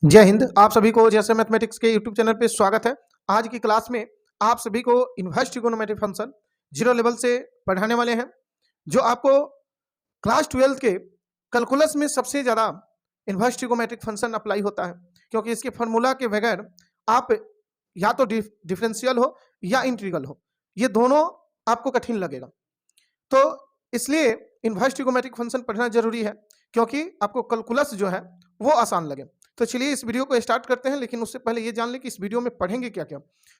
जय हिंद। आप सभी को जैसे मैथमेटिक्स के यूट्यूब चैनल पे स्वागत है। आज की क्लास में आप सभी को inverse trigonometry function zero level से पढ़ाने वाले हैं, जो आपको क्लास 12 के कैलकुलस में सबसे ज़्यादा इनवर्स ट्रिगोनोमेट्रिक फंक्शन अप्लाई होता है, क्योंकि इसके फार्मूला के बगैर आप या तो डिफरेंशियल हो या इंटीग्रल हो, ये दोनों आपको कठिन लगेगा। तो इसलिए इनवर्स ट्रिगोनोमेट्रिक फंक्शन पढ़ना जरूरी है, क्योंकि आपको कैलकुलस जो है वो आसान लगे। तो चलिए इस वीडियो को स्टार्ट करते हैं, लेकिन उससे पहले ये जान लें कि इस वीडियो में पढ़ेंगे क्या क्या।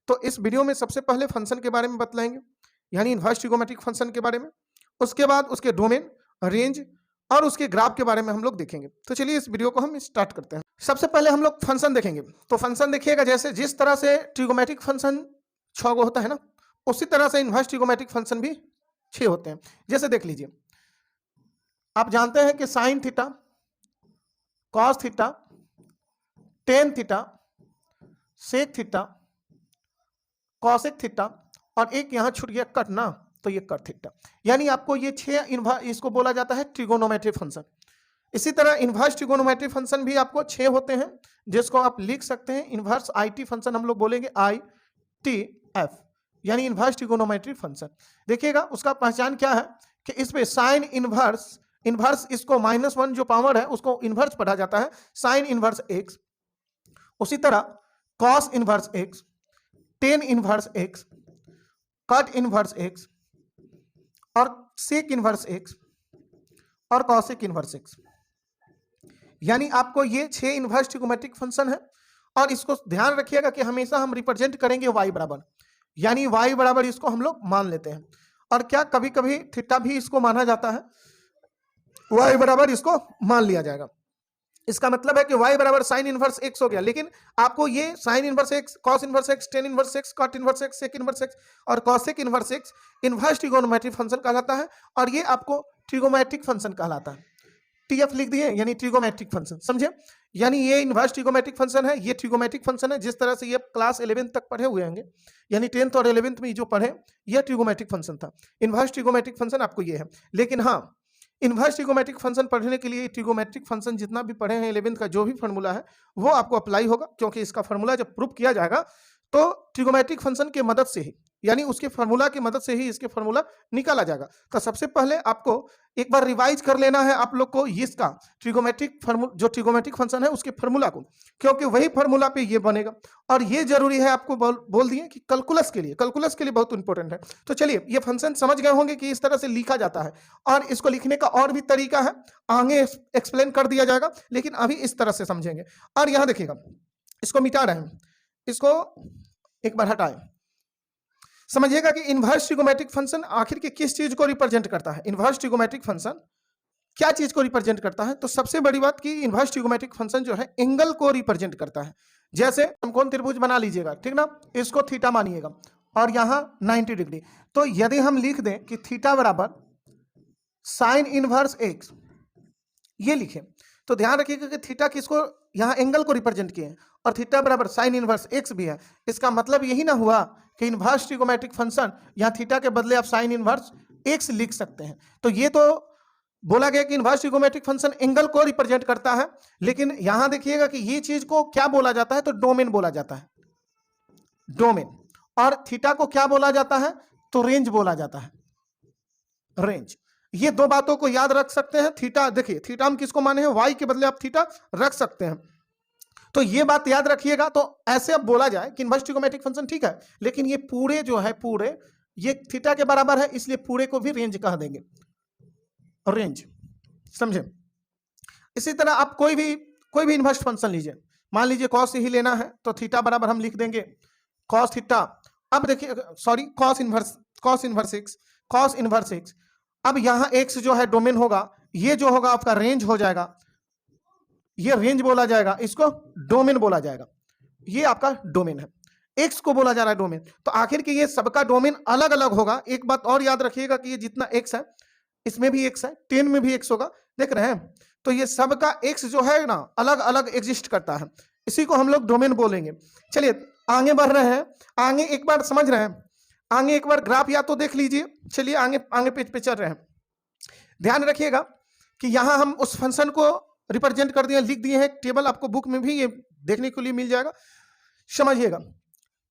तो इस वीडियो में सबसे पहले फंक्शन के बारे में बतलाएंगे, यानी इनवर्स ट्रिगोनोमेट्रिक फंक्शन के बारे में। उसके बाद उसके डोमेन, रेंज और उसके ग्राफ के बारे में हम लोग देखेंगे। तो चलिए इस वीडियो को हम स्टार्ट करते हैं। सबसे पहले हम लोग फंक्शन देखेंगे। तो फंक्शन देखिएगा, जैसे जिस तरह से ट्रिगोनोमेट्रिक फंक्शन 6 गो होता है ना, उसी तरह से इनवर्स ट्रिगोनोमेट्रिक फंक्शन भी 6 होते हैं। जैसे देख लीजिए, आप जानते हैं कि sine theta, cos theta, tan theta, sec theta, cosec theta और एक यहां छूट गया कट ना, तो ये कट थीटा। यानी आपको ये 6 इसको बोला जाता है ट्रिगोनोमेट्रिक फंक्शन। इसी तरह इनवर्स ट्रिगोनोमेट्रिक फंक्शन भी आपको 6 होते हैं, जिसको आप लिख सकते हैं इनवर्स आईटी फंक्शन, हम लोग बोलेंगे ITF, यानी इनवर्स ट्रिगोनोमेट्रिक फंक्शन। देखिएगा उसका पहचान क्या है कि इस पे साइन इनवर्स, इसको -1 जो पावर है उसको इनवर्स पढ़ा जाता है, साइन इनवर्स एक्स। उसी तरह cos inverse X, tan inverse x, cut inverse X और सेक इनवर्स एक्स और कॉसेक इनवर्स एक्स। यानी आपको ये 6 इनवर्स ट्रिगोनोमेट्रिक फंक्शन है। और इसको ध्यान रखिएगा कि हमेशा हम रिप्रेजेंट करेंगे y बराबर, यानी y बराबर इसको हम लोग मान लेते हैं। और क्या कभी कभी थीटा भी इसको माना जाता है, y बराबर इसको मान लिया जाएगा। इसका मतलब है कि y बराबर साइन इनवर्स एक्स हो गया, लेकिन आपको ये sine inverse X, cos inverse X, tan inverse X, cot inverse X, sec inverse X और cosec inverse X inverse trigonometric function कहलाता है, और ये आपको ट्रिगोनोमेट्रिक फंक्शन कहलाता है। टीएफ लिख दिए, यानी ट्रिगोनोमेट्रिक फंक्शन, समझे। यानी ये इनवर्स ट्रिगोनोमेट्रिक फंक्शन है, ये ट्रिगोनोमेट्रिक फंक्शन है। जिस तरह से ये क्लास 11 तक पढ़े हुए होंगे, यानी 10th और 11th में जो पढ़े, यह ट्रिगोनोमेट्रिक फंक्शन था। इनवर्स ट्रिगोनोमेट्रिक फंक्शन आपको ये है। लेकिन हाँ, इनवर्स ट्रिगोनोमेट्रिक फंक्शन पढ़ने के लिए ट्रिगोनोमेट्रिक फंक्शन जितना भी पढ़े हैं 11th का जो भी फार्मूला है वो आपको अप्लाई होगा, क्योंकि इसका फार्मूला जब प्रूफ किया जाएगा तो ट्रिगोनोमेट्रिक फंक्शन के मदद से ही, यानी उसके फार्मूला की मदद से ही इसके फार्मूला निकाला जाएगा। तो सबसे पहले आपको एक बार रिवाइज कर लेना है आप लोग को इसका ट्रिगोनोमेट्रिक जो ट्रिगोनोमेट्रिक फंक्शन है उसके फार्मूला को, क्योंकि वही फार्मूला पे ये बनेगा। और ये जरूरी है, आपको बोल दिए कि कैलकुलस के लिए बहुत इंपॉर्टेंट है। तो चलिए, ये फंक्शन समझ गए होंगे कि इस तरह से लिखा जाता है, और इसको लिखने का और भी तरीका है, आगे एक्सप्लेन कर दिया जाएगा, लेकिन अभी इस तरह से समझेंगे। और यहां देखिएगा, इसको मिटा रहे हैं, इसको एक बार हटाएं। समझिएगा कि इनवर्स ट्रिगोनोमेट्रिक फंक्शन आखिर के किस चीज को रिप्रेजेंट करता है। इनवर्स ट्रिगोनोमेट्रिक फंक्शन क्या चीज को रिप्रेजेंट करता है? तो सबसे बड़ी बात कि इनवर्स ट्रिगोनोमेट्रिक फंक्शन जो है एंगल को रिप्रेजेंट करता है। जैसे समकोण त्रिभुज बना लीजिएगा, ठीक ना, इसको थीटा मानिएगा और यहां 90 डिग्री। तो यदि हम लिख दें कि थीटा बराबर साइन इनवर्स एक्स, ये लिखें, तो ध्यान रखिएगा कि थीटा किसको, यहां एंगल को रिप्रेजेंट किए हैं, और थीटा बराबर साइन इनवर्स एक्स भी है। इसका मतलब यही ना हुआ कि इनवर्स ट्रिगोनोमेट्रिक फंक्शन, यहां थीटा के बदले आप साइन इनवर्स एक्स लिख सकते हैं। तो ये तो बोला गया कि इनवर्स ट्रिगोनोमेट्रिक फंक्शन एंगल को रिप्रेजेंट करता है, लेकिन यहां देखिएगा कि ये चीज को क्या बोला जाता है, तो डोमेन बोला जाता है, डोमेन। और थीटा को क्या बोला जाता है, तो रेंज बोला जाता है, रेंज। ये दो बातों को याद रख सकते हैं। थीटा, देखिए थीटा हम किसको माने हैं, वाई के बदले आप थीटा रख सकते हैं, तो ये बात याद रखिएगा। तो ऐसे अब बोला जाए कि इनवर्स ट्रिगोनोमेट्रिक फंक्शन ठीक है, लेकिन ये पूरे जो है, पूरे ये थीटा के बराबर है, इसलिए पूरे को भी रेंज कह देंगे, रेंज, समझे। इसी तरह आप कोई भी इनवर्स फंक्शन लीजिए, मान लीजिए कॉस ही लेना है, तो थीटा बराबर हम लिख देंगे कॉस थीटा। अब देखिए, सॉरी, कॉस इनवर्स एक्स। अब यहां एक्स जो है डोमेन होगा, ये जो होगा आपका रेंज हो जाएगा, ये रेंज बोला जाएगा, इसको डोमेन बोला जाएगा, ये आपका डोमेन है, एक्स को बोला जा रहा है डोमेन। तो आखिर के ये सबका डोमेन अलग अलग होगा। एक बात और याद रखिएगा कि ये जितना एक्स है, इसमें भी एक्स है, 10 में भी एक्स होगा, देख रहे हैं। तो ये सबका एक्स जो है ना, अलग अलग एग्जिस्ट करता है, इसी को हम लोग डोमेन बोलेंगे। चलिए आगे बढ़ रहे हैं, आगे एक बार समझ रहे हैं, आगे एक बार ग्राफ या तो देख लीजिए। चलिए आगे पेज पे चल रहे हैं। ध्यान रखिएगा कि यहां हम उस फंक्शन को रिप्रेजेंट कर दिए, लिख दिए हैं, टेबल आपको बुक में भी ये देखने के लिए मिल जाएगा, समझिएगा।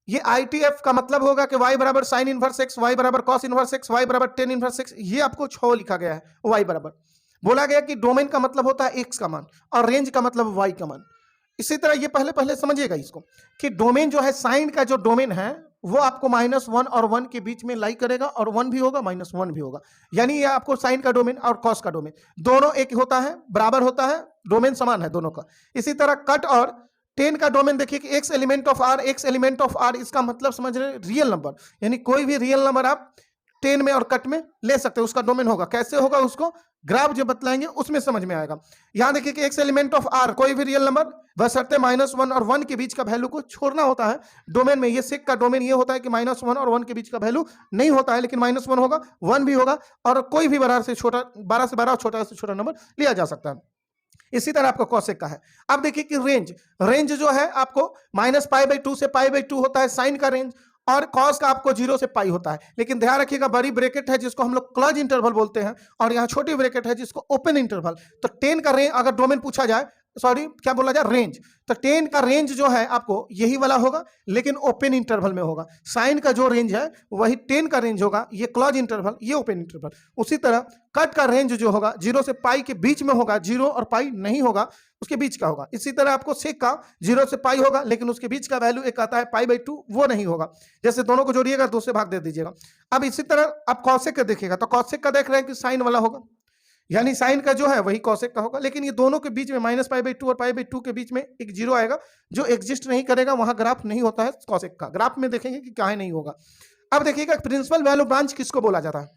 ये ITF का मतलब होगा कि y बराबर साइन इनवर्स एक्स, y बराबर कॉस इनवर्स एक्स, y बराबर टेन इनवर्स एक्स, ये आपको 6 लिखा गया है। y बराबर बोला गया कि डोमेन का मतलब होता है x का मान और रेंज का मतलब y का मान। इसी तरह ये पहले समझिएगा इसको कि डोमेन जो है, साइन का जो डोमेन है वो आपको -1 और 1 के बीच में लाई करेगा, और 1 भी होगा -1 भी होगा, यानी ये आपको साइन का डोमेन और कॉस का डोमेन दोनों एक होता है, बराबर होता है, डोमेन समान है दोनों का। इसी तरह कट और टेन का डोमेन देखिए कि x element of r, x element of r, इसका मतलब समझ रहे रियल नंबर, यानी कोई भी रियल नंबर आप टेन में और कट में ले सकते हो, उसका डोमेन होगा। कैसे होगा उसको ग्राफ जो बतलाएंगे उसमें समझ में आएगा। यहां देखिए कि x एलिमेंट ऑफ r, कोई भी रियल नंबर बशर्ते -1 और 1 के बीच का वैल्यू को छोड़ना होता है डोमेन में। ये सेक का डोमेन ये होता है कि -1 और 1 के बीच का वैल्यू नहीं होता है, लेकिन -1 होगा, 1 भी होगा, और कोई भी 12 से 12 और छोटा से छोटा नंबर लिया जा सकता है। इसी तरह आपका कॉसेक का है। अब देखिए कि रेंज जो है आपको -π/2 से π/2 होता है साइन का रेंज, और कॉस का आपको 0 से पाई होता है। लेकिन ध्यान रखिएगा, बड़ी ब्रैकेट है जिसको हम लोग क्लोज इंटरवल बोलते हैं, और यहाँ छोटी ब्रैकेट है जिसको ओपन इंटरवल। तो 10 का रेंज अगर डोमेन पूछा जाए, सॉरी क्या बोला जाए, रेंज, तो 10 का रेंज जो है आपको यही वाला होगा, लेकिन ओपन इंटरवल में होगा। साइन का जो रेंज है वही 10 का रेंज होगा, ये क्लोज इंटरवल, ये ओपन इंटरवल। उसी तरह कट का रेंज जो होगा 0 से पाई के बीच में होगा, 0 और पाई नहीं होगा, उसके बीच का होगा। इसी तरह आपको सेक का 0 से पाई होगा, लेकिन उसके बीच का वैल्यू एक आता है π/2, वो नहीं होगा। जैसे दोनों को जोड़िएगा 2 से भाग दे दीजिएगा। अब इसी तरह आप कॉसेक का देखिएगा, तो कॉसेक का देख रहे हैं कि साइन वाला होगा, यानी साइन का जो है वही कॉसेक का होगा, लेकिन ये दोनों के बीच में -π/2 और π/2 के बीच में एक 0 आएगा जो एग्जिस्ट नहीं करेगा, वहां ग्राफ नहीं होता है कॉसेक का। ग्राफ में देखेंगे कि काहे नहीं होगा। अब देखिएगा प्रिंसिपल वैल्यू ब्रांच किसको बोला जाता है।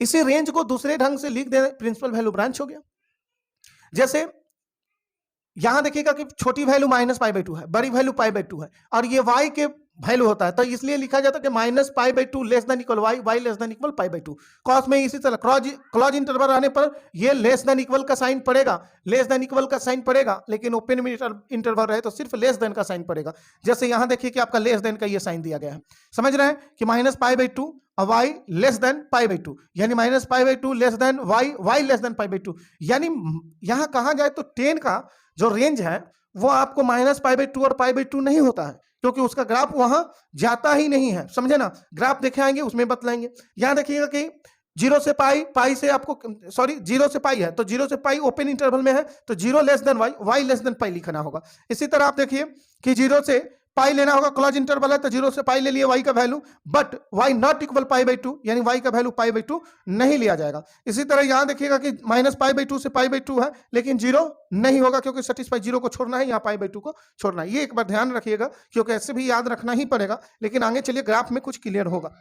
इसी रेंज को दूसरे ढंग से लिख दे, प्रिंसिपल वैल्यू ब्रांच हो गया। जैसे यहां देखिएगा कि छोटी वैल्यू -π/2 है, बड़ी वैल्यू π/2 है, और ये y के वैल्यू होता है, तो इसलिए लिखा जाता है कि -π/2 less than equal y, y less than equal π/2। Cos में इसी तरह क्लोज इंटरवल आने पर ये लेस देन इक्वल का साइन पड़ेगा, लेस देन इक्वल का साइन पड़ेगा, लेकिन ओपन में इंटरवल रहे तो सिर्फ लेस देन का साइन पड़ेगा। जैसे यहां देखिए कि आपका लेस देन का ये साइन दिया गया है, समझ रहे हैं कि -π/2 और y लेस देन π/2, यानी -π/2 less than y, y less than π/2। यानी यहां कहा जाए तो 10 का जो रेंज है वो आपको -π/2 और π/2 नहीं होता है, क्योंकि उसका ग्राफ वहां जाता ही नहीं है, समझे ना। ग्राफ दिखाएंगे उसमें बतलाएंगे। यहां देखिएगा कि 0 से पाई, पाई से आपको, सॉरी 0 से पाई है, तो 0 से पाई ओपन इंटरवल में है, तो 0 less than y, y less than pi लिखना होगा। इसी तरह आप देखिए कि 0 से पाई लेना होगा, क्लोज इंटरवल है, तो 0 से पाई ले लिए y का value, but y not equal π/2, यानी y का वैल्यू π/2 नहीं लिया जाएगा। इसी तरह यहां देखिएगा कि -π/2 से π/2 है, लेकिन 0 नहीं होगा, क्योंकि सेटिस्फाई 0 को छोड़ना है, यहाँ π/2 को छोड़ना है। ये एक बार ध्यान रखिएगा, क्योंकि ऐसे भी याद रखना ही पड़ेगा, लेकिन आगे चलिए ग्राफ में कुछ क्लियर होगा।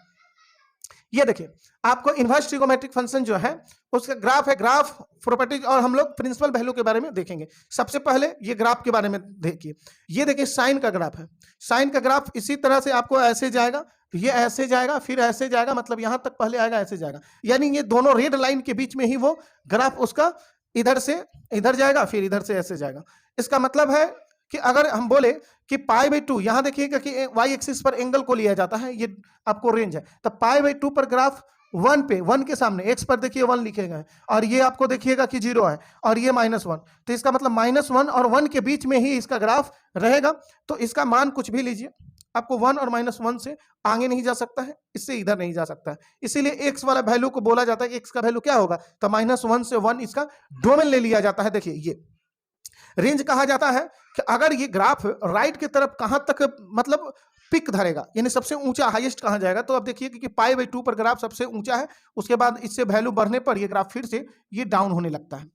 ये देखिए आपको इनवर्स ट्रिगोमेट्रिक फंक्शन जो है उसका ग्राफ है, ग्राफ प्रॉपर्टीज, और हम लोग प्रिंसिपल वैल्यू के बारे में देखेंगे। सबसे पहले ये ग्राफ के बारे में देखिए। ये देखिए साइन का ग्राफ है, साइन का ग्राफ इसी तरह से आपको ऐसे जाएगा, तो ये ऐसे जाएगा, फिर ऐसे जाएगा, मतलब यहां तक पहले आएगा, ऐसे जाएगा, यानी ये दोनों रेड लाइन के बीच में ही वो ग्राफ उसका इधर से इधर जाएगा, फिर इधर से ऐसे जाएगा। इसका मतलब है कि अगर हम बोले कि π/2, यहां देखिएगा कि y एक्सिस पर एंगल को लिया जाता है, ये आपको रेंज है, तो π/2 पर ग्राफ 1 पे, 1 के सामने x पर देखिए 1 लिखे गए, और ये आपको देखिएगा कि 0 है, और ये -1, तो इसका मतलब -1 और 1 के बीच में ही इसका ग्राफ रहेगा। तो इसका मान कुछ भी लीजिए, आपको 1 और -1 से आगे नहीं जा सकता है, इससे इधर नहीं जा सकता है, इसीलिए x वाला वैल्यू को बोला जाता है कि x का वैल्यू क्या होगा, तो -1 से 1 इसका डोमेन ले लिया जाता है। देखिए ये रेंज कहा जाता है कि अगर ये ग्राफ राइट की तरफ कहां तक मतलब पिक धरेगा, यानी सबसे ऊंचा हाईएस्ट कहां जाएगा, तो अब देखिए कि π/2 पर ग्राफ सबसे ऊंचा है, उसके बाद इससे वैल्यू बढ़ने पर ये ग्राफ फिर से ये डाउन होने लगता है।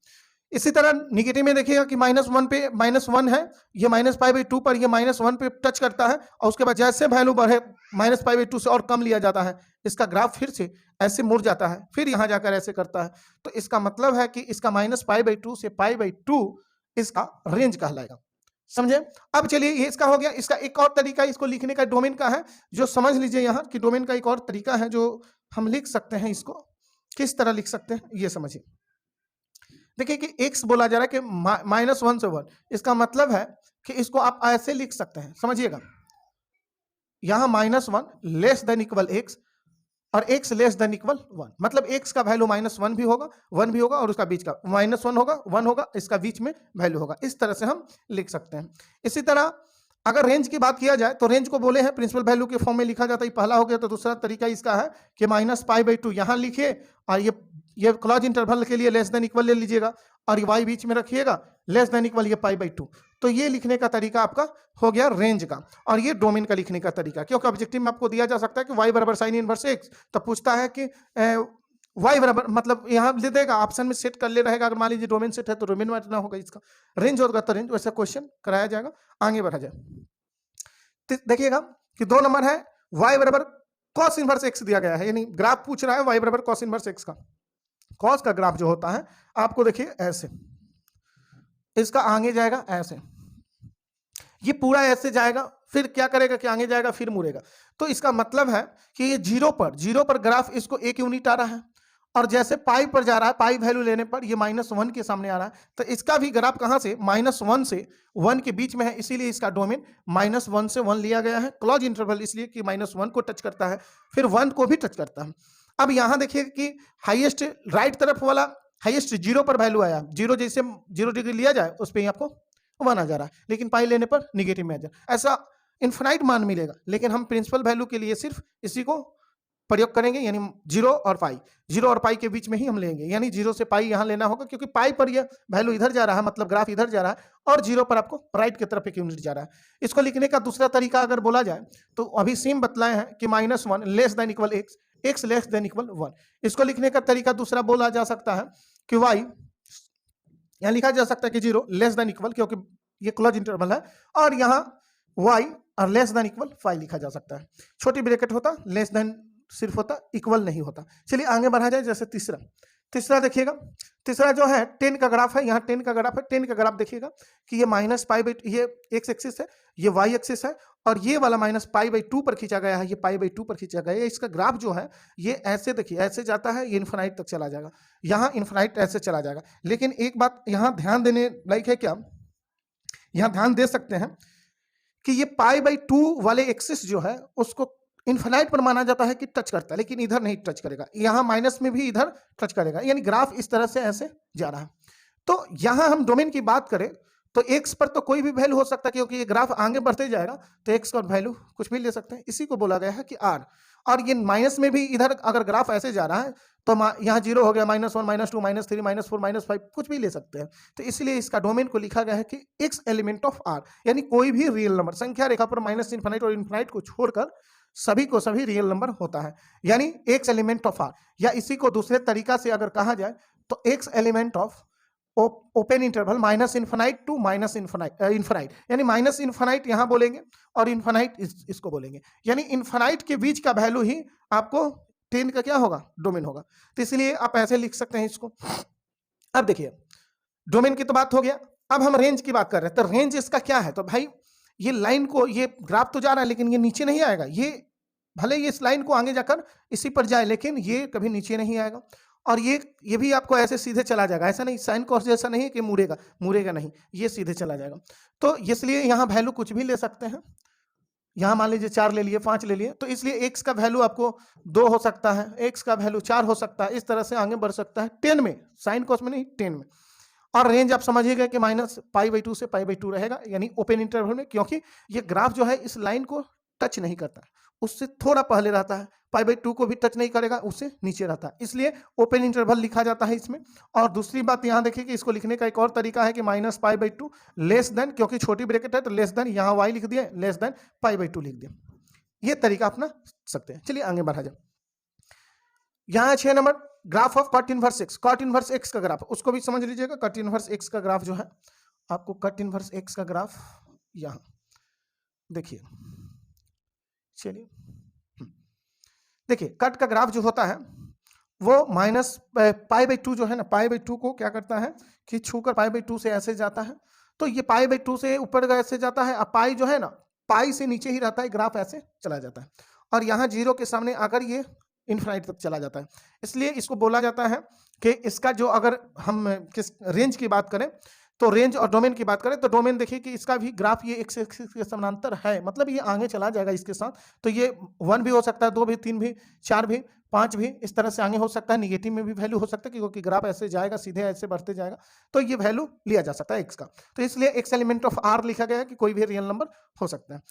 इसी तरह निगेटिव में देखिएगा कि -1 पे -1 है, ये -π/2 पर ये -1 पे टच करता है, और उसके बाद जैसे वैल्यू बढ़े -π/2 से और कम लिया जाता है, इसका ग्राफ फिर से ऐसे मुड़ जाता है, फिर यहाँ जाकर ऐसे करता है। तो इसका मतलब है कि इसका -π/2 से π/2 इसका रेंज कहलाएगा, समझे। अब चलिए ये इसका हो गया। इसका एक और तरीका इसको लिखने का डोमेन का है, जो समझ लीजिए यहाँ कि डोमेन का एक और तरीका है जो हम लिख सकते हैं। इसको किस तरह लिख सकते हैं ये समझिए। देखिए कि x बोला जा रहा है कि -1 से 1, इसका मतलब है कि इसको आप ऐसे लिख सकते हैं, समझिएगा। यहाँ -1 लेस देन इक्वल x, और x लेस देन इक्वल 1, मतलब x का वैल्यू -1 भी होगा, 1 भी होगा और उसका बीच का -1 होगा, 1 होगा, इसका बीच में वैल्यू होगा। इस तरह से हम लिख सकते हैं। इसी तरह अगर रेंज की बात किया जाए तो रेंज को बोले हैं प्रिंसिपल वैल्यू के फॉर्म में लिखा जाता है, पहला हो गया। तो दूसरा तरीका इसका है कि -π/2 यहाँ लिखिए और ये क्लोज इंटरवल के लिए लेस देन इक्वल ले लीजिएगा और y बीच में रखिएगा, लेस देन इक्वल ये π/2। तो ये लिखने का तरीका आपका हो गया रेंज का, और ये डोमेन का लिखने का तरीका। क्योंकि ऑब्जेक्टिव में आपको दिया जा सकता है कि y बराबर साइन इनवर्स x, तो पूछता है कि y बराबर, मतलब यहाँ दे देगा, ऑप्शन में सेट कर ले रहेगा। अगर मान लीजिए डोमेन सेट है तो डोमेन में होगा, इसका रेंज होगा तो रेंज, वैसा क्वेश्चन कराया जाएगा। आगे बढ़ा जाए, देखिएगा कि 2 नंबर है y बराबर cos इनवर्स x दिया गया है, यानी ग्राफ पूछ रहा है y बराबर cos इनवर्स x का। cos का ग्राफ जो होता है आपको देखिए ऐसे, इसका आगे जाएगा ऐसे, ये पूरा ऐसे जाएगा, फिर क्या करेगा कि आगे जाएगा फिर मुड़ेगा। तो इसका मतलब है कि ये जीरो पर ग्राफ इसको 1 यूनिट आ रहा है, और जैसे पाई पर जा रहा है, पाई वैल्यू लेने पर ये -1 के सामने आ रहा है। तो इसका भी ग्राफ कहाँ से, -1 से 1 के बीच में है, इसीलिए इसका डोमेन -1 से 1 लिया गया है। क्लोज इंटरवल इसलिए कि -1 को टच करता है, फिर 1 को भी टच करता है। अब यहाँ देखिए कि हाईएस्ट राइट तरफ वाला हाईएस्ट 0 पर वैल्यू आया, 0 जैसे 0 डिग्री लिया जाए उस पर आपको 1 आ जा रहा है, लेकिन पाई लेने पर निगेटिव में आ जा रहा है। ऐसा इन्फिनाइट मान मिलेगा, लेकिन हम प्रिंसिपल वैल्यू के लिए सिर्फ इसी को प्रयोग करेंगे, यानी 0 और पाई के बीच में ही हम लेंगे, यानी 0 से पाई यहाँ लेना होगा, क्योंकि पाई पर यह वैल्यू इधर जा रहा है, मतलब ग्राफ इधर जा रहा है, और 0 पर आपको राइट की तरफ 1 यूनिट जा रहा है। इसको लिखने का दूसरा तरीका अगर बोला जाए तो अभी सेम बतलाए हैं कि -1 less than equal x less than equal 1। इसको लिखने का तरीका दूसरा बोला जा सकता है कि y, यहाँ लिखा जा सकता है कि 0 लेस देन इक्वल, क्योंकि ये क्लोज इंटरवल है, और यहाँ y और लेस देन इक्वल 5 लिखा जा सकता है। छोटी ब्रैकेट होता, लेस देन सिर्फ होता, इक्वल नहीं होता। चलिए आगे बढ़ा जाए। जैसे तीसरा देखिएगा, तीसरा जो है 10 का ग्राफ है, यहाँ 10 का ग्राफ है। 10 का ग्राफ देखिएगा कि ये -π/2, ये x एक्सिस है, ये y एक्सिस है, और ये वाला -π/2 पर खींचा गया है, ये π/2 पर खींचा गया है। इसका ग्राफ जो है ये ऐसे देखिए, ऐसे जाता है, ये इन्फिनाइट तक चला जाएगा, यहाँ इन्फिनाइट ऐसे चला जाएगा। लेकिन एक बात यहाँ ध्यान देने लायक है, क्या यहाँ ध्यान दे सकते हैं कि ये π/2 वाले एक्सिस जो है उसको इन्फिनाइट पर माना जाता है कि टच करता है, लेकिन इधर नहीं टच करेगा, यहाँ माइनस में भी इधर टच करेगा, यानी ग्राफ इस तरह से ऐसे जा रहा है। तो यहाँ हम डोमेन की बात करें तो x पर तो कोई भी वैल्यू हो सकता है, क्योंकि ये ग्राफ आगे बढ़ते जाएगा तो x का वैल्यू कुछ भी ले सकते हैं। इसी को बोला गया है कि r, और ये माइनस में भी इधर अगर ग्राफ ऐसे जा रहा है तो यहाँ 0 हो गया, -1 -2 -3 -4 -5 कुछ भी ले सकते हैं। तो इसलिए इसका डोमेन को लिखा गया है कि x एलिमेंट ऑफ r, यानी कोई भी रियल नंबर संख्या रेखा पर -इन्फिनाइट और इन्फिनाइट को छोड़कर सभी को सभी रियल नंबर होता है, यानी x एलिमेंट ऑफ r। या इसी को दूसरे तरीका से अगर कहा जाए तो x element of open interval -infinite to infinite, यानी -इन्फिनाइट यहाँ बोलेंगे और इन्फिनाइट इसको बोलेंगे, यानी इन्फिनाइट के बीच का वैल्यू ही आपको 10 का क्या होगा, डोमेन होगा। तो इसलिए आप ऐसे लिख सकते हैं इसको। अब देखिए डोमेन की तो बात हो गया, अब हम रेंज की बात कर रहे हैं। तो रेंज इसका क्या है, तो भाई ये लाइन को, ये ग्राफ तो जा रहा है लेकिन ये नीचे नहीं आएगा, ये भले ये इस लाइन को आगे जाकर इसी पर जाए लेकिन ये कभी नीचे नहीं आएगा, और ये भी आपको ऐसे सीधे चला जाएगा, ऐसा नहीं साइन कॉस जैसा नहीं कि मुड़ेगा नहीं, ये सीधे चला जाएगा। तो इसलिए यहाँ वैल्यू कुछ भी ले सकते हैं, यहाँ मान लीजिए 4 ले लिए, 5 ले लिए, तो इसलिए x का वैल्यू आपको 2 हो सकता है, x का वैल्यू 4 हो सकता है, इस तरह से आगे बढ़ सकता है 10 में, साइन कॉस में नहीं 10 में। और रेंज आप समझिएगा कि -π/2 से π/2 रहेगा, यानी ओपन इंटरवल में, क्योंकि ये ग्राफ जो है इस लाइन को टच नहीं करता, उससे थोड़ा पहले रहता है, π/2 को भी टच नहीं करेगा, उससे नीचे रहता है, इसलिए ओपन इंटरवल लिखा जाता है इसमें। और दूसरी बात यहाँ देखिए कि इसको लिखने का एक और तरीका है कि -π/2 लेस देन, क्योंकि छोटी ब्रैकेट है तो लेस देन, यहाँ y लिख दिया, लेस देन π/2 लिख दिया, ये तरीका अपना सकते हैं। चलिए आगे बढ़ा जाए। यहाँ 6 number graph of cut inverse x, cut inverse x का ग्राफ, उसको भी समझ लीजिएगा। कट इनवर्स x का ग्राफ जो है आपको, कट इनवर्स x का ग्राफ यहाँ देखिए, चलिए देखिए कट का ग्राफ जो होता है वो -π/2 जो है ना, π/2 को क्या करता है कि छूकर π/2 से ऐसे जाता है, तो ये π/2 से ऊपर ऐसे जाता है, अब पाई जो है ना पाई से नीचे ही रहता है, ग्राफ ऐसे चला जाता है, और यहाँ 0 के सामने आकर ये इन्फिनाइट तक चला जाता है। इसलिए इसको बोला जाता है कि इसका जो, अगर हम किस रेंज की बात करें तो रेंज और डोमेन की बात करें तो डोमेन देखिए कि इसका भी ग्राफ ये एक्स एक्सिस के समानांतर है, मतलब ये आगे चला जाएगा इसके साथ। तो ये 1 भी हो सकता है, 2 भी, 3 भी, 4 भी, 5 भी, इस तरह से आगे हो सकता है। निगेटिव में भी वैल्यू हो सकता है क्योंकि ग्राफ ऐसे जाएगा, सीधे ऐसे बढ़ते जाएगा, तो ये वैल्यू लिया जा सकता है एक्स का। तो इसलिए एक्स एलिमेंट ऑफ आर लिखा गया है कि कोई भी रियल नंबर हो सकता है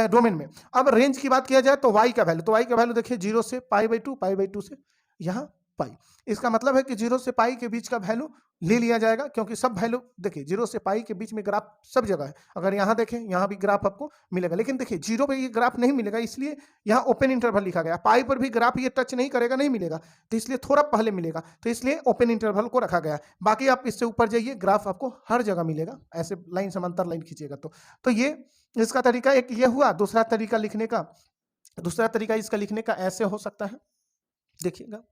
डोमेन में। अब रेंज की बात किया जाए तो वाई का वैल्यू, तो वाई का वैल्यू देखिए 0 से π/2, π/2 से यहाँ पाई। इसका मतलब है कि 0 से पाई के बीच का वैल्यू ले लिया जाएगा, क्योंकि सब वैल्यू देखिए 0 से पाई के बीच में ग्राफ सब जगह है। अगर यहाँ देखें, यहाँ भी ग्राफ आपको मिलेगा, लेकिन देखिए 0 पे ये ग्राफ नहीं मिलेगा, इसलिए यहाँ ओपन इंटरवल लिखा गया। पाई पर भी ग्राफ ये टच नहीं करेगा, नहीं मिलेगा, तो इसलिए थोड़ा पहले मिलेगा, तो इसलिए ओपन इंटरवल को रखा गया है। बाकी आप इससे ऊपर जाइए, ग्राफ आपको हर जगह मिलेगा, ऐसे लाइन समांतर लाइन खींचिएगा तो ये इसका तरीका एक ये हुआ। दूसरा तरीका इसका लिखने का ऐसे हो सकता है, देखिएगा,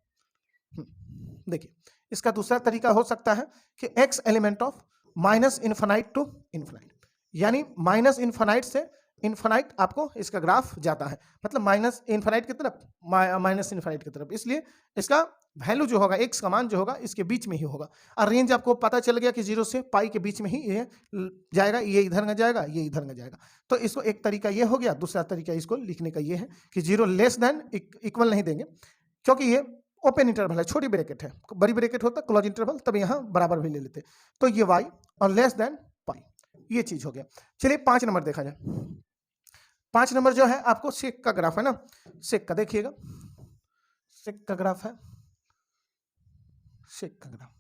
देखिए इसका दूसरा तरीका हो सकता है कि x element of minus infinite to infinite, यानी माइनस इन्फिनाइट से इन्फिनाइट आपको इसका ग्राफ जाता है, मतलब माइनस इन्फिनाइट की तरफ, माइनस इन्फिनाइट की तरफ। इसलिए इसका वैल्यू जो होगा, x का मान जो होगा इसके बीच में ही होगा। और रेंज आपको पता चल गया कि 0 से पाई के बीच में ही ये जाएगा, ये इधर न जाएगा, ये इधर न जाएगा। तो इसको एक तरीका ये हो गया। दूसरा तरीका इसको लिखने का ये है कि 0 लेस देन इक्वल नहीं देंगे, क्योंकि ये ओपन इंटरवल है, छोटी ब्रैकेट है, बड़ी ब्रैकेट होता क्लोज इंटरवल, तब यहाँ बराबर भी ले लेते। तो ये y और लेस देन पाई, ये चीज हो गया। चलिए 5 नंबर देखा जाए। 5 नंबर जो है आपको सेक का ग्राफ है ना, सेक का देखिएगा, सेक का ग्राफ है, सेक का ग्राफ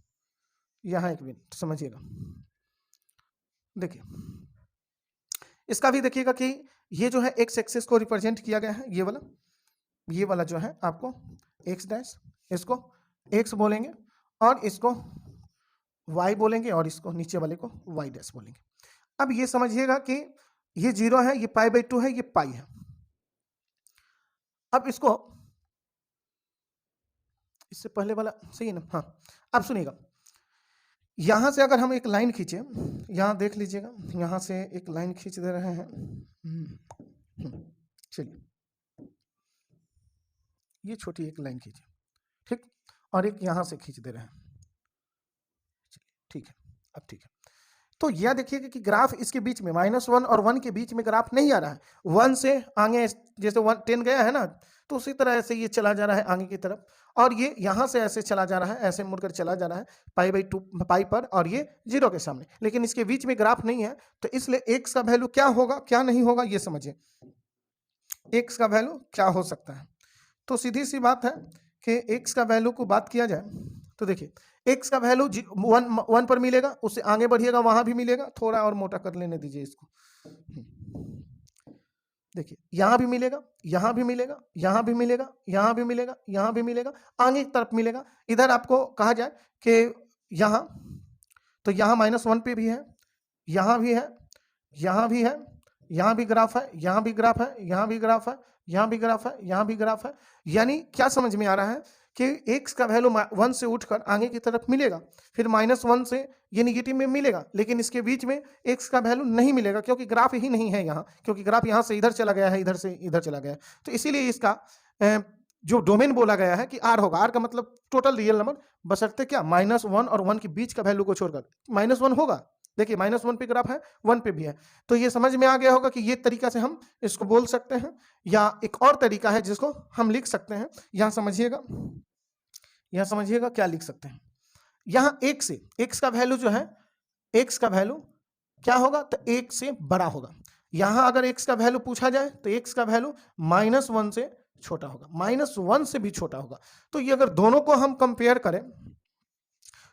यहाँ एक मिनट समझिएगा। देखिए इसका भी देखिएगा कि ये जो है एक्स एक्सिस को रिप्रेजेंट किया गया है, ये वाला जो है आपको एक्स डैश, इसको एक्स बोलेंगे और इसको y बोलेंगे और इसको नीचे वाले को y डैश बोलेंगे। अब ये समझिएगा कि ये 0 है, ये π/2 है, ये पाई है। अब इसको, इससे पहले वाला सही है ना, हाँ। अब सुनिएगा, यहां से अगर हम एक लाइन खींचे, यहां देख लीजिएगा, यहां से एक लाइन खींच दे रहे हैं, चलिए ये छोटी एक लाइन खींचे, ठीक, और एक यहां से खींच दे रहे हैं, ठीक है। अब ठीक है, तो यह देखिएगा कि ग्राफ इसके बीच में -1 और 1 के बीच में ग्राफ नहीं आ रहा है। 1 से आगे जैसे 10 गया है ना, तो उसी तरह ऐसे ये चला जा रहा है आगे की तरफ, और ये यहाँ से ऐसे चला जा रहा है, ऐसे मुड़कर चला जा रहा है π/2 पाई पर, और ये 0 के सामने, लेकिन इसके बीच में ग्राफ नहीं है। तो इसलिए x का वैल्यू क्या होगा, क्या नहीं होगा, ये समझिए। x का वैल्यू क्या हो सकता है, तो सीधी सी बात है कि x का वैल्यू को बात किया जाए तो देखिए x का वैल्यू 1 पर मिलेगा, उससे आगे बढ़िएगा वहां भी मिलेगा, थोड़ा और मोटा कर लेने दीजिए इसको। देखिए यहां भी मिलेगा, यहां भी मिलेगा, यहां भी मिलेगा, यहां भी मिलेगा, यहां भी मिलेगा, आगे की तरफ मिलेगा। इधर आपको कहा जाए कि यहां, तो यहां -1 पे भी है, यहां भी है, यहां भी है, यहां भी ग्राफ है, यहां भी ग्राफ है, यहां भी ग्राफ है, यहां भी ग्राफ है, यहां भी ग्राफ है। यानी क्या समझ में आ रहा है कि x का वैल्यू 1 से उठकर आगे की तरफ मिलेगा, फिर -1 से ये निगेटिव में मिलेगा, लेकिन इसके बीच में x का वैल्यू नहीं मिलेगा, क्योंकि ग्राफ ही नहीं है यहाँ, क्योंकि ग्राफ यहाँ से इधर चला गया है, इधर से इधर चला गया है। तो इसीलिए इसका जो डोमेन बोला गया है कि r होगा। r का मतलब टोटल रियल नंबर, बशर्ते क्या, -1 और 1 के बीच का वैल्यू को छोड़कर -1 होगा। देखिए -1 पे ग्राफ है, 1 पे भी है, तो ये समझ में आ गया होगा कि ये तरीका से हम इसको बोल सकते हैं। या एक और तरीका है जिसको हम लिख सकते हैं, यहाँ समझिएगा, यहाँ समझिएगा क्या लिख सकते हैं। यहाँ 1 से x का वैल्यू जो है, x का वैल्यू क्या होगा, तो 1 से बड़ा होगा। यहाँ अगर x का वैल्यू पूछा जाए तो x का वैल्यू -1 से छोटा होगा, -1 से भी छोटा होगा। तो ये अगर दोनों को हम कंपेयर करें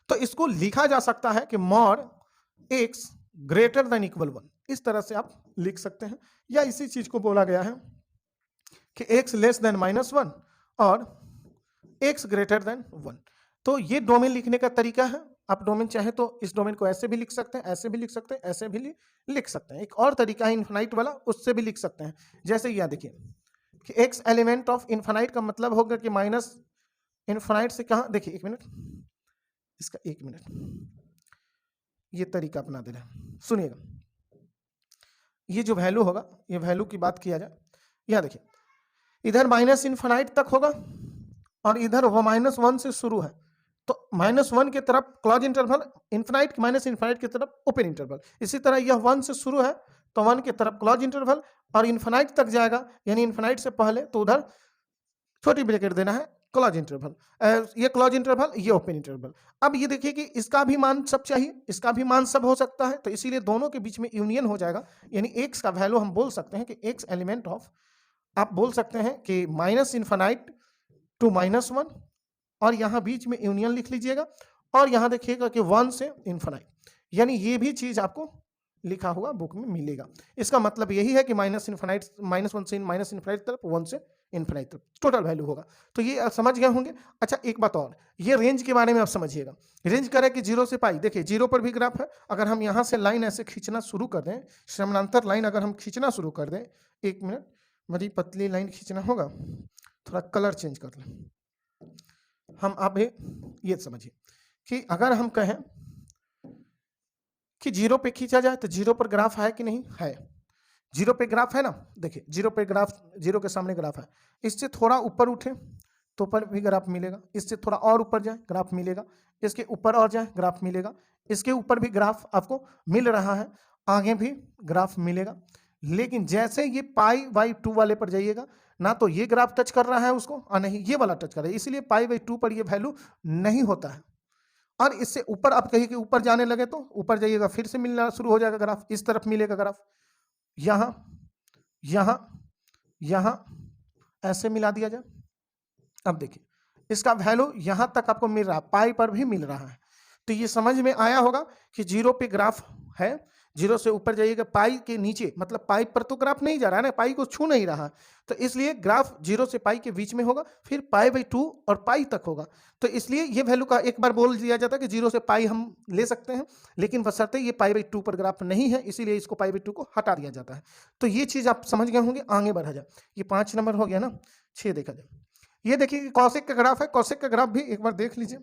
तो इसको लिखा जा सकता है कि mod x greater than equal 1, इस तरह से आप लिख सकते हैं। या इसी चीज को बोला गया है कि x लेस देन -1 और x ग्रेटर देन 1। तो ये डोमेन लिखने का तरीका है। आप डोमेन चाहे तो इस डोमेन को ऐसे भी लिख सकते हैं, ऐसे भी लिख सकते हैं, ऐसे भी लिख सकते हैं। एक और तरीका है इन्फिनाइट वाला, उससे भी लिख सकते हैं। जैसे यह देखिए कि x एलिमेंट ऑफ इन्फिनाइट का मतलब होगा कि माइनस इन्फिनाइट से कहाँ, देखिए एक मिनट, इसका एक मिनट, ये तरीका अपना दे रहे हैं, सुनिएगा। ये जो वैल्यू होगा, ये वैल्यू की बात किया जाए, यह देखिए इधर -इन्फिनाइट तक होगा और इधर वो -1 से शुरू है, तो -1 की तरफ close interval, infinite minus infinite की तरफ ओपन इंटरवल। इसी तरह यह 1 से शुरू है तो 1 की तरफ क्लोज इंटरवल और इन्फिनाइट तक जाएगा, यानी इन्फिनाइट से पहले तो उधर छोटी ब्रैकेट देना है क्लोज इंटरवल। ये क्लोज इंटरवल, ये ओपन इंटरवल। अब ये देखिए कि इसका भी मान सब चाहिए, इसका भी मान सब हो सकता है, तो इसीलिए दोनों के बीच में यूनियन हो जाएगा। यानी x का वैल्यू हम बोल सकते हैं कि x एलिमेंट ऑफ, आप बोल सकते हैं कि माइनस इन्फिनाइट टू -1, और यहाँ बीच में यूनियन लिख लीजिएगा, और यहाँ देखिएगा कि 1 से इन्फिनाइट, यानी ये भी चीज आपको लिखा हुआ बुक में मिलेगा। इसका मतलब यही है कि -1 से माइनस इन्फिनाइट तरफ, 1 से इन्फिनाइट तरफ टोटल वैल्यू होगा। तो ये आप समझ गए होंगे। अच्छा, एक बात और, ये रेंज के बारे में आप समझिएगा। रेंज करे कि 0 से पाई, देखिए 0 पर भी ग्राफ है। अगर हम यहाँ से लाइन ऐसे खींचना शुरू कर दें, समानांतर लाइन अगर हम खींचना शुरू कर दें, 1 मिनट, बड़ी पतली लाइन खींचना होगा, थोड़ा कलर चेंज कर लें हम। आप ये समझिए कि अगर हम कहें कि 0 पे खींचा जाए तो 0 पर ग्राफ है कि नहीं है? 0 पे ग्राफ है ना, देखिए 0 पे ग्राफ, 0 के सामने ग्राफ है। इससे थोड़ा ऊपर उठे तो ऊपर भी ग्राफ मिलेगा, इससे थोड़ा और ऊपर जाए ग्राफ मिलेगा, इसके ऊपर और जाए ग्राफ मिलेगा, इसके ऊपर भी ग्राफ आपको मिल रहा है, आगे भी ग्राफ मिलेगा। लेकिन जैसे ये π/2 वाले पर जाइएगा ना, तो ये ग्राफ टच कर रहा है उसको और नहीं ये वाला टच कर रहा है, इसलिए π/2 पर ये वैल्यू नहीं होता है। और इससे ऊपर आप कहिए कि ऊपर जाने लगे तो ऊपर जाइएगा, फिर से मिलना शुरू हो जाएगा ग्राफ, इस तरफ मिलेगा ग्राफ, यहाँ यहाँ यहाँ ऐसे मिला दिया जाए। अब देखिए इसका वैल्यू यहां तक आपको मिल रहा है, पाई पर भी मिल रहा है। तो ये समझ में आया होगा कि 0 पे ग्राफ है, 0 से ऊपर जाइएगा, पाई के नीचे, मतलब पाई पर तो ग्राफ नहीं जा रहा है ना, पाई को छू नहीं रहा, तो इसलिए ग्राफ 0 से पाई के बीच में होगा, फिर π/2 और पाई तक होगा। तो इसलिए ये वैल्यू का एक बार बोल दिया जाता है कि 0 से पाई हम ले सकते हैं, लेकिन बशर्ते ये π/2 पर ग्राफ नहीं है, इसीलिए इसको π/2 को हटा दिया जाता है। तो ये चीज आप समझ गए होंगे। आगे बढ़ा जाए, ये 5 नंबर हो गया ना, 6 देखा जाए। ये देखिए कि कौशिक का ग्राफ है, कौशिक का ग्राफ भी एक बार देख लीजिए,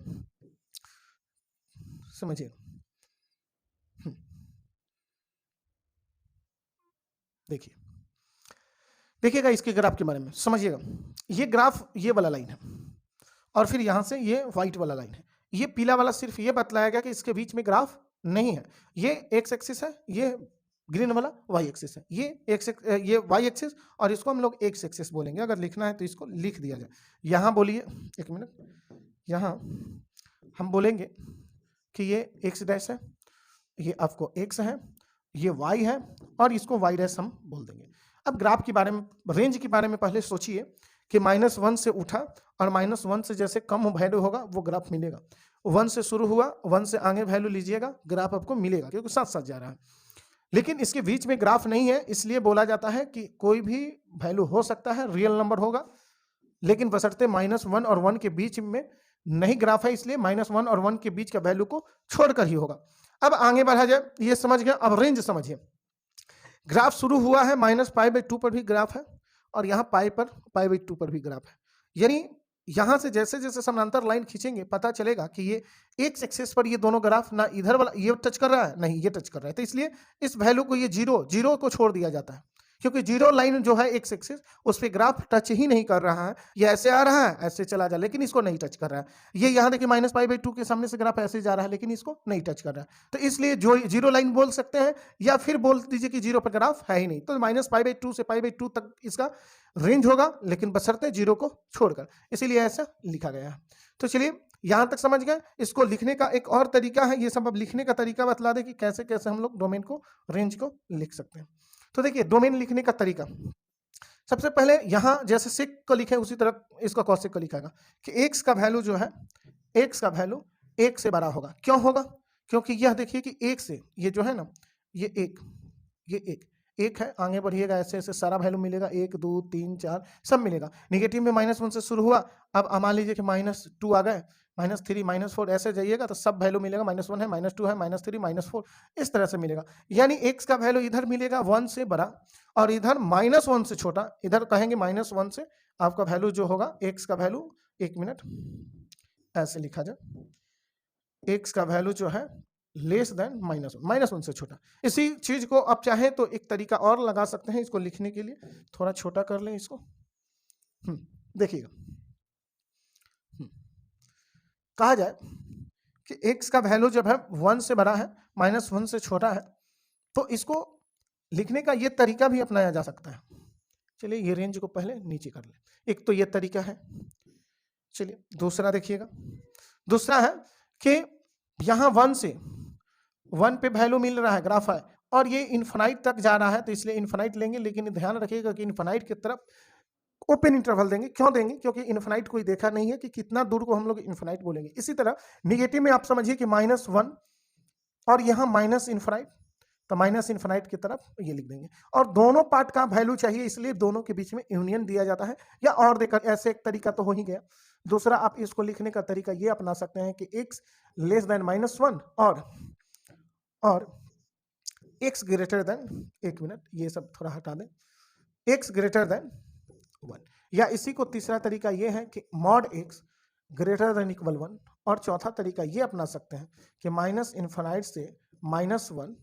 समझिए। देखिए, देखिएगा इसके ग्राफ के बारे में समझिएगा। ये ग्राफ, ये वाला लाइन है, और फिर यहां से ये व्हाइट वाला लाइन है। ये पीला वाला सिर्फ ये बतलाया गया कि इसके बीच में ग्राफ नहीं है। ये एक्स एक्सिस है, ये ग्रीन वाला वाई एक्सिस है, ये वाई एक्सिस, और इसको हम लोग एक्स एक्सिस बोलेंगे। अगर लिखना है तो इसको लिख दिया जाए। यहाँ बोलिए, एक मिनट, यहाँ हम बोलेंगे कि ये एक्स डैश है, ये आपको एक्स है, ये वाई है, और इसको वाई डैश हम बोल देंगे। अब ग्राफ के बारे में, रेंज के बारे में पहले सोचिए कि -1 से उठा और -1 से जैसे कम वैल्यू होगा वो ग्राफ मिलेगा। 1 से शुरू हुआ, 1 से आगे वैल्यू लीजिएगा, ग्राफ आपको मिलेगा, क्योंकि साथ साथ जा रहा है। लेकिन इसके बीच में ग्राफ नहीं है, इसलिए बोला जाता है कि कोई भी वैल्यू हो सकता है, रियल नंबर होगा, लेकिन बशर्ते -1 और 1 के बीच में नहीं ग्राफ है, इसलिए -1 और 1 के बीच का वैल्यू को छोड़कर ही होगा। अब आगे बढ़ा जाए, ये समझ गया। अब रेंज समझिए। ग्राफ शुरू हुआ है -π/2 पर भी ग्राफ है, और यहाँ π/2 पर भी ग्राफ है। यानी यहाँ से जैसे जैसे समानांतर लाइन खींचेंगे, पता चलेगा कि ये एक्स एक्सिस पर ये दोनों ग्राफ ना इधर वाला ये टच कर रहा है, नहीं ये टच कर रहा है। तो इसलिए इस वैल्यू को, ये 0 को छोड़ दिया जाता है, क्योंकि 0 लाइन जो है एक्स एक्सिस, उस पर ग्राफ टच ही नहीं कर रहा है। ये ऐसे आ रहा है, ऐसे चला जा, लेकिन इसको नहीं टच कर रहा है। ये यहाँ देखिए -π/2 के सामने से ग्राफ ऐसे जा रहा है, लेकिन इसको नहीं टच कर रहा है। तो इसलिए जो 0 लाइन बोल सकते हैं, या फिर बोल दीजिए कि 0 पर ग्राफ है ही नहीं। तो -π/2 से π/2 तक इसका रेंज होगा, लेकिन बशर्ते 0 को छोड़कर, इसीलिए ऐसा लिखा गया है। तो चलिए यहां तक समझ गए। इसको लिखने का एक और तरीका है, ये सब अब लिखने का तरीका बतला दे कि कैसे कैसे हम लोग डोमेन को, रेंज को लिख सकते हैं। तो देखिए डोमेन लिखने का तरीका, सबसे पहले यहां जैसे सेक को लिखे उसी तरह इसका कॉसेक को लिखेगा कि एक्स का वैल्यू जो है, एक्स का वैल्यू 1 से बड़ा होगा। क्यों होगा? क्योंकि यह देखिए कि 1 से, ये जो है ना, ये 1 है, आगे बढ़िएगा ऐसे ऐसे सारा वैल्यू मिलेगा, 1 2 3 4 सब मिलेगा। निगेटिव में -1 से शुरू हुआ, अब मान लीजिए कि -2 आ गए, -3 -4 ऐसे जाइएगा तो सब वैल्यू मिलेगा, -1 है, -2 है, -3 -4, इस तरह से मिलेगा। यानी एक्स का वैल्यू इधर मिलेगा 1 से बड़ा, और इधर -1 से छोटा। इधर कहेंगे -1 से आपका वैल्यू जो होगा, एक्स का वैल्यू, 1 मिनट, ऐसे लिखा जाए, एक्स का वैल्यू जो है लेस देन -1 से छोटा। इसी चीज को आप चाहें तो एक तरीका और लगा सकते हैं इसको लिखने के लिए, थोड़ा छोटा कर लें इसको। देखिएगा, कहा जाए कि x का वैल्यू जब है 1 से बड़ा है, -1 से छोटा है, तो इसको लिखने का ये तरीका भी अपनाया जा सकता है। चलिए ये रेंज को पहले नीचे कर ले। एक तो ये तरीका है। चलिए दूसरा देखिएगा, दूसरा है कि यहाँ 1 से 1 पे वैल्यू मिल रहा है, ग्राफ है, और ये इन्फिनाइट तक जा रहा है, तो इसलिए इन्फिनाइट लेंगे, लेकिन ध्यान रखिएगा कि इन्फिनाइट की तरफ ओपन इंटरवल देंगे। क्यों देंगे? क्योंकि इन्फिनाइट कोई देखा नहीं है कि कितना दूर को हम लोग इन्फिनाइट बोलेंगे। इसी तरह निगेटिव में आप समझिए कि -1 और यहाँ माइनस इन्फिनाइट, तो माइनस इन्फिनाइट की तरफ ये लिख देंगे, और दोनों पार्ट का वैल्यू चाहिए, इसलिए दोनों के बीच में यूनियन दिया जाता है। या और देखकर ऐसे एक तरीका तो हो ही गया। दूसरा आप इसको लिखने का तरीका ये अपना सकते हैं कि x लेस देन -1 और x ग्रेटर देन, एक मिनट ये सब थोड़ा हटा दें, x ग्रेटर देन 1, या इसी को तीसरा तरीका ये है कि mod x greater than equal 1, और चौथा तरीका ये अपना सकते हैं कि माइनस इन्फिनाइट से -1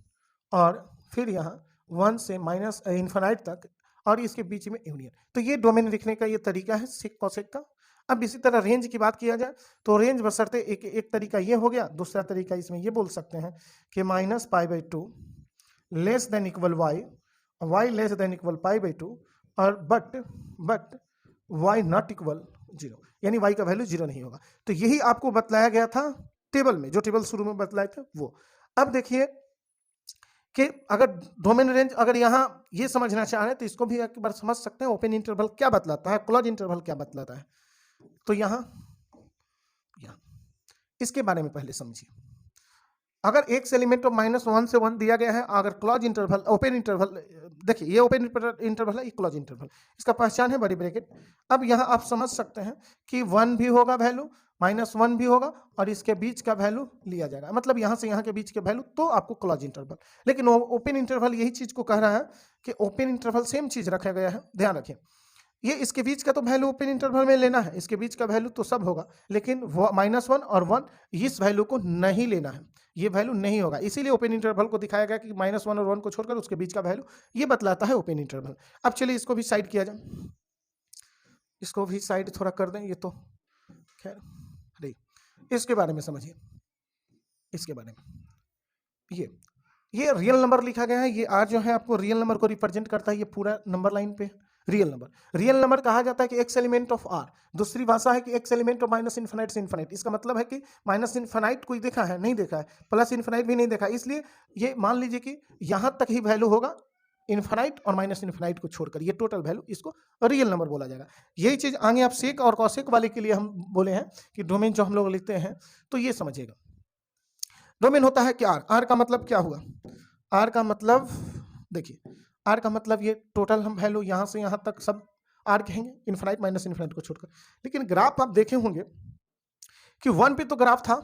और फिर यहाँ 1 से माइनस इन्फिनाइट तक, और इसके बीच में यूनियन। तो ये डोमेन लिखने का ये तरीका है सेक कॉसेक का। अब इसी तरह रेंज की बात किया जाए तो रेंज बशर्ते एक तरीका ये हो गया। दूसरा तरीका इसमें ये बोल सकते हैं कि -π/2 less than equal y less than equal π/2, और बट y नॉट इक्वल 0, यानी y का वैल्यू 0 नहीं होगा। तो यही आपको बतलाया गया था टेबल में, जो टेबल शुरू में बतलाए थे वो। अब देखिए कि अगर डोमेन रेंज अगर यहाँ ये समझना चाह रहे हैं तो इसको भी एक बार समझ सकते हैं, ओपन इंटरवल क्या बतलाता है, क्लोज इंटरवल क्या बतलाता है। तो यहाँ इसके बारे में पहले समझिए। अगर x एलिमेंट ऑफ -1 से 1 दिया गया है, अगर क्लोज इंटरवल, ओपन इंटरवल, देखिए ये ओपन इंटरवल है, ये क्लोज इंटरवल, इसका पहचान है बड़ी ब्रैकेट। अब यहाँ आप समझ सकते हैं कि 1 भी होगा वैल्यू, -1 भी होगा, और इसके बीच का वैल्यू लिया जाएगा, मतलब यहाँ से यहाँ के बीच के वैल्यू, तो आपको क्लोज इंटरवल। लेकिन ओपन इंटरवल यही चीज को कह रहा है कि ओपन इंटरवल सेम चीज रखा गया है। ध्यान रखिए, ये इसके बीच का तो वैल्यू ओपन इंटरवल में लेना है, इसके बीच का वैल्यू तो सब होगा, लेकिन -1 और 1 इस वैल्यू को नहीं लेना है, ये वैल्यू नहीं होगा। इसीलिए ओपन इंटरवल को दिखाया गया कि -1 और 1 को छोड़कर उसके बीच का वैल्यू ये बतलाता है ओपन इंटरवल। अब चलिए इसको भी साइड किया जाए, इसको भी साइड थोड़ा कर दें, ये तो खैर नहीं। इसके बारे में समझिए, इसके बारे में ये रियल नंबर लिखा गया है। ये R जो है आपको रियल नंबर को रिप्रेजेंट करता है, ये पूरा नंबर लाइन पे रियल नंबर कहा जाता है कि x एलिमेंट ऑफ R। दूसरी भाषा है कि x element of minus infinite से इन्फिनाइट। इसका मतलब है कि माइनस इन्फिनाइट कोई देखा है, नहीं देखा है, प्लस इन्फिनाइट भी नहीं देखा, इसलिए ये मान लीजिए कि यहाँ तक ही वैल्यू होगा इन्फिनाइट और माइनस इन्फिनाइट को छोड़कर, ये टोटल वैल्यू, इसको रियल नंबर बोला जाएगा। यही चीज आगे आप सेक और कॉसेक वाले के लिए हम बोले हैं कि डोमेन जो हम लोग लिखते हैं, तो ये समझिएगा डोमेन होता है कि R का मतलब क्या हुआ, R का मतलब देखिए, R का मतलब ये टोटल हम वैल्यू यहाँ से यहाँ तक सब R कहेंगे, इन्फिनाइट माइनस इन्फिनाइट को छोड़कर। लेकिन ग्राफ आप देखे होंगे कि 1 पे तो ग्राफ था,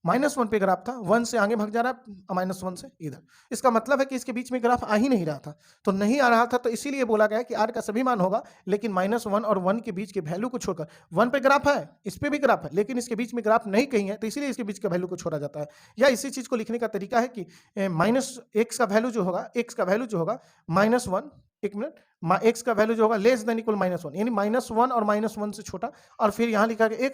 -1 पे ग्राफ था, 1 से आगे भाग जा रहा है, -1 से इधर। इसका मतलब है कि इसके बीच में ग्राफ आ ही नहीं रहा था, तो नहीं आ रहा था, तो इसीलिए बोला गया कि R का सभी मान होगा, लेकिन -1 और 1 के बीच के वैल्यू को छोड़कर। 1 पे ग्राफ है, इस पे भी ग्राफ है, लेकिन इसके बीच में ग्राफ नहीं कहीं है, तो इसीलिए इसके बीच का वैल्यू को छोड़ा जाता है। या इसी चीज को लिखने का तरीका है कि x का वैल्यू जो होगा, -1, एक मिनट, x का वैल्यू जो होगा लेस देन इक्वल -1, यानी -1 और -1 से छोटा, और फिर यहाँ लिखा गया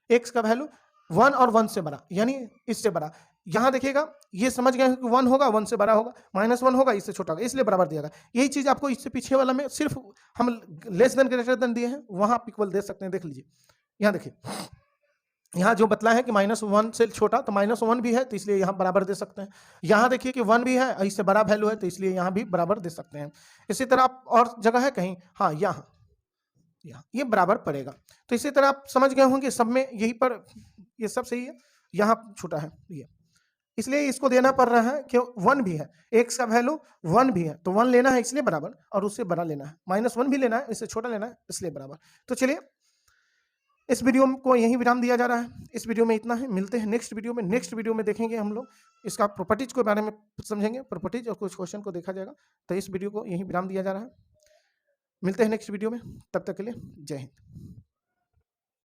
x का वैल्यू 1 और 1 से बड़ा, यानी इससे बड़ा। यहाँ देखिएगा, ये समझ गए कि 1 होगा 1 से बड़ा होगा, -1 होगा इससे छोटा होगा, इसलिए बराबर दिया गया। यही चीज आपको इससे पीछे वाला में सिर्फ हम लेस देन ग्रेटर देन दिए हैं, वहां आप इक्वल दे सकते हैं। देख लीजिए, यहाँ देखिए, यहाँ जो बतलाया है कि -1 से छोटा, तो -1 भी है, तो इसलिए यहाँ बराबर दे सकते हैं। यहाँ देखिए कि 1 भी है, इससे बड़ा वैल्यू है, तो इसलिए यहाँ भी बराबर दे सकते हैं। इसी तरह आप और जगह है कहीं, हाँ यहाँ ये बराबर पड़ेगा। तो इसी तरह आप समझ गए होंगे, सब में यही पर ये सब सही है, यहाँ छोटा है ये, इसलिए इसको देना पड़ रहा है कि 1 भी है, x का वैल्यू 1 भी है, तो 1 लेना है इसलिए बराबर, और उससे बड़ा लेना है, -1 भी लेना है, इससे छोटा लेना है, इसलिए बराबर। तो चलिए इस वीडियो को यहीं विराम दिया जा रहा है। इस वीडियो में इतना है, मिलते हैं नेक्स्ट वीडियो में। नेक्स्ट वीडियो में देखेंगे हम लोग इसका प्रॉपर्टीज के बारे में समझेंगे, प्रॉपर्टीज और कुछ क्वेश्चन को देखा जाएगा। तो इस वीडियो को यहीं विराम दिया जा रहा है, मिलते हैं नेक्स्ट वीडियो में, तब तक के लिए जय हिंद।